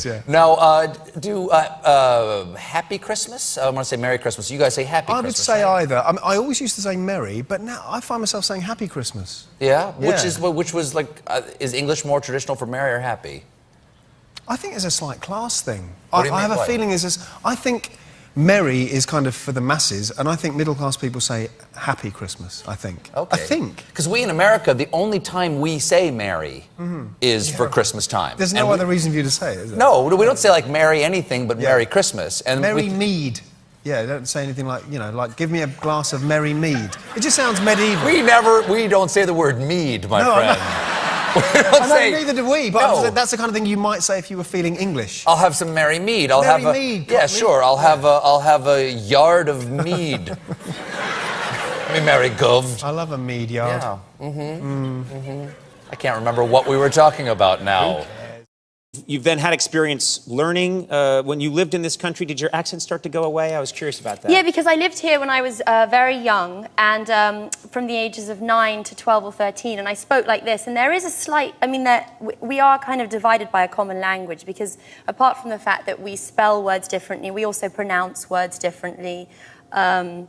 Yeah. Now, Happy Christmas? I want to say Merry Christmas. You guys say Happy Christmas. I would say either. I always used to say Merry, but now I find myself saying Happy Christmas. Yeah? Yeah. Which was like, is English more traditional for Merry or Happy? I think it's a slight class thing. What do you mean? I have a feeling I think Merry is kind of for the masses, and I think middle-class people say Happy Christmas, I think. Okay. I think. Because we in America, the only time we say Merry is for Christmas time. There's no other reason for you to say it, is there? No, we don't say like Merry anything but Merry Christmas. And Merry Mead. Yeah, don't say anything like, you know, like, give me a glass of Merry Mead. It just sounds medieval. We don't say the word mead, my friend. Neither do we, but that's the kind of thing you might say if you were feeling English. I'll have some Merry Mead. Mead. Yeah, sure. I'll have a yard of mead. I mean, Merry Gov. I love a mead yard. Yeah. I can't remember what we were talking about now. You've then had experience learning. When you lived in this country, did your accent start to go away? I was curious about that. Yeah, because I lived here when I was very young, and from the ages of 9 to 12 or 13, and I spoke like this. And there is a slight, I mean, we are kind of divided by a common language, because apart from the fact that we spell words differently, we also pronounce words differently. And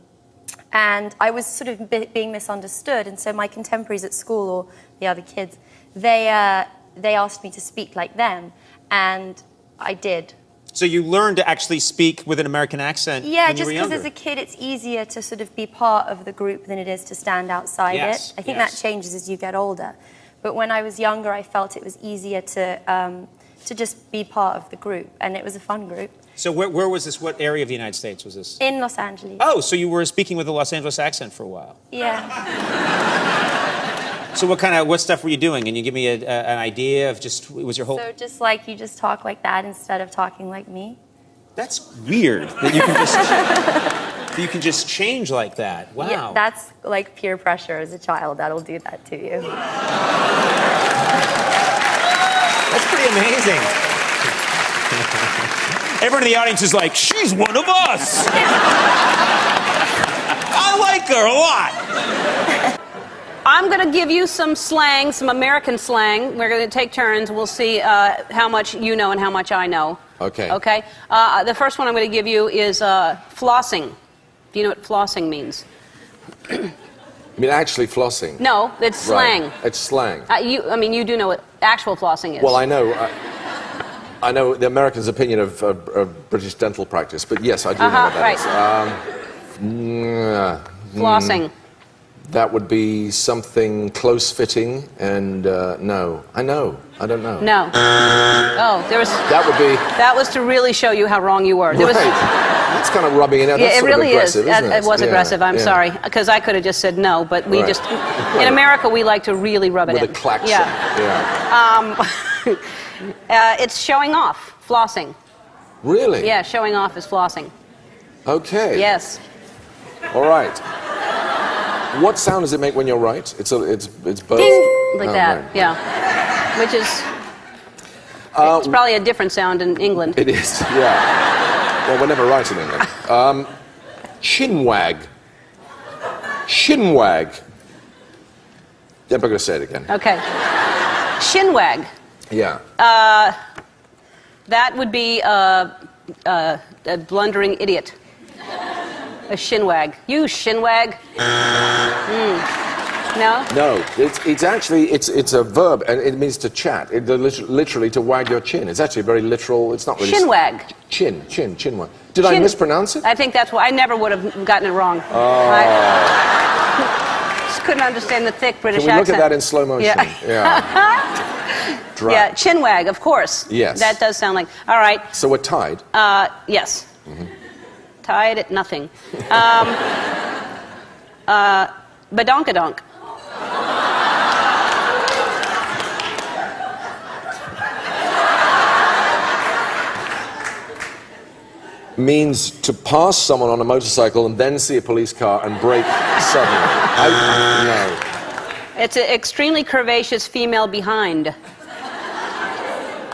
I was sort of being misunderstood, and so my contemporaries at school, or the other kids, they asked me to speak like them, and I did. So you learned to actually speak with an American accent when you were younger? Yeah, just because as a kid it's easier to sort of be part of the group than it is to stand outside it. I think that changes as you get older. But when I was younger, I felt it was easier to just be part of the group, and it was a fun group. So where was this? What area of the United States was this? In Los Angeles. Oh, so you were speaking with a Los Angeles accent for a while? Yeah. So what stuff were you doing? Can you give me an idea of was your whole... So just like you just talk like that instead of talking like me? That's weird that you can just change like that. Wow. Yeah, that's like peer pressure as a child. That'll do that to you. That's pretty amazing. Everyone in the audience is like, she's one of us. I like her a lot. I'm going to give you some slang, some American slang. We're going to take turns. We'll see how much you know and how much I know. Okay. Okay? The first one I'm going to give you is flossing. Do you know what flossing means? You mean actually flossing? No, it's slang. Right. It's slang. You do know what actual flossing is. Well, I know. I know the Americans' opinion of British dental practice, but yes, I do know what that is. Flossing. That would be something close-fitting, and no. I don't know. No. Oh, that was to really show you how wrong you were. That's kind of rubbing it out. That's it really is. Isn't it? It was aggressive. I'm sorry, because I could have just said no, but we just in America we like to really rub it in. With a klaxon. Yeah. It's showing off, flossing. Really? Yeah, showing off is flossing. Okay. Yes. All right. What sound does it make when you're right? It's both. Ding, like that. Right. Yeah. Which is it's probably a different sound in England. It is. Yeah. Well, we're never right in England. Chinwag. Chinwag. Yeah, I'm not going to say it again. Okay. Shinwag. Yeah. That would be a blundering idiot. A shinwag. You shinwag. No? No. It's actually it's a verb, and it means to chat. Literally to wag your chin. It's actually very literal. It's not really. Shinwag. Chinwag. Did I mispronounce it? I think that's why I never would have gotten it wrong. Oh. I just couldn't understand the thick British accent. Can we look at that in slow motion? Yeah. Yeah, chinwag, of course. Yes. That does sound like. All right. So we're tied. Yes. Mm-hmm. Tied at nothing. Badonkadonk. Means to pass someone on a motorcycle and then see a police car and brake suddenly. No. It's an extremely curvaceous female behind.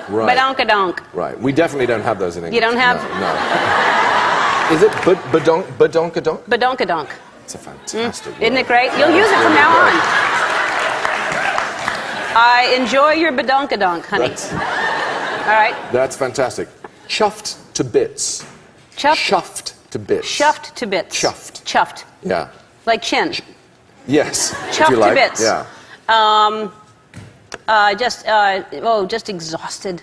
Right. Badonkadonk. Right. We definitely don't have those in English. You don't have? No. Is it badonkadonk? Badonkadonk. It's a fantastic word. Isn't it great? You'll use it from now on. I enjoy your badonkadonk, honey. All right. That's fantastic. Chuffed to bits. Chuffed to bits. Chuffed to bits. Chuffed. Chuffed. Yeah. Like chin. Yes. Chuffed if you like. to bits. Yeah. Just exhausted.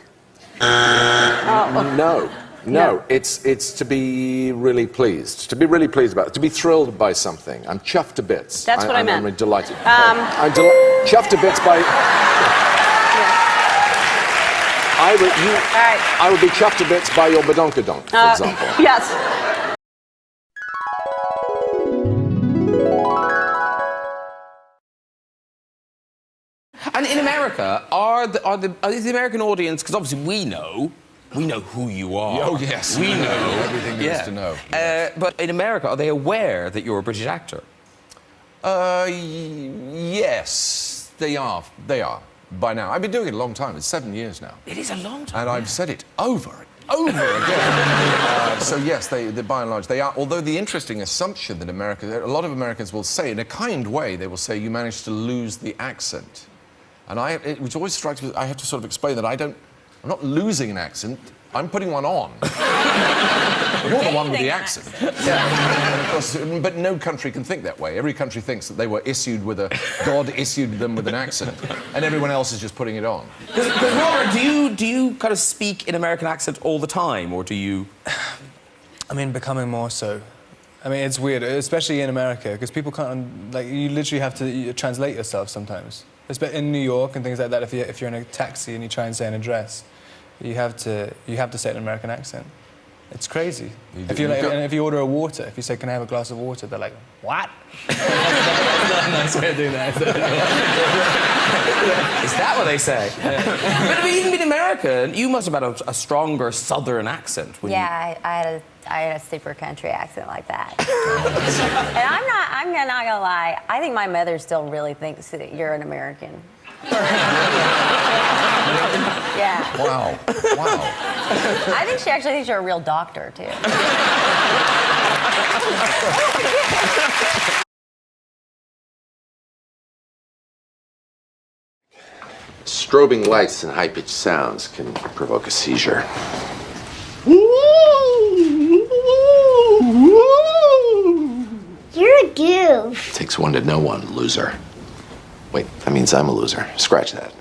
No. It's to be really pleased. To be really pleased about it. To be thrilled by something. I'm chuffed to bits. That's what I meant. I'm delighted. I'm chuffed to bits by... I would be chuffed to bits by your badonkadonk, for example. Yes. And in America, is the American audience, because obviously we know who you are. Oh, yes. We know everything there is to know. But in America, are they aware that you're a British actor? Yes, they are. They are. By now. I've been doing it a long time. It's 7 years now. It is a long time. And I've said it over and over again. So yes, they by and large, they are. Although the interesting assumption that a lot of Americans will say, in a kind way, they will say, you managed to lose the accent. And which always strikes me, I have to sort of explain that I'm not losing an accent, I'm putting one on. You're the one with the accent. And of course, but no country can think that way. Every country thinks that they were issued with God issued them with an accent, and everyone else is just putting it on. Because Robert, do you kind of speak in American accent all the time, or do you? I mean, becoming more so. I mean, it's weird, especially in America, because people can't, like, you literally have to translate yourself sometimes. In New York and things like that, if you're in a taxi and you try and say an address, you have to say an American accent. It's crazy. If you order a water, if you say, "Can I have a glass of water?" they're like, "What?" Nice way of doing that. Is that what they say? But even in America, you must have had a stronger Southern accent. Yeah, I had a super country accent like that. And I'm not gonna lie, I think my mother still really thinks that you're an American. Yeah. Wow. I think she actually thinks you're a real doctor, too. Strobing lights and high-pitched sounds can provoke a seizure. You're a goof. Takes one to know one, loser. Wait, that means I'm a loser. Scratch that.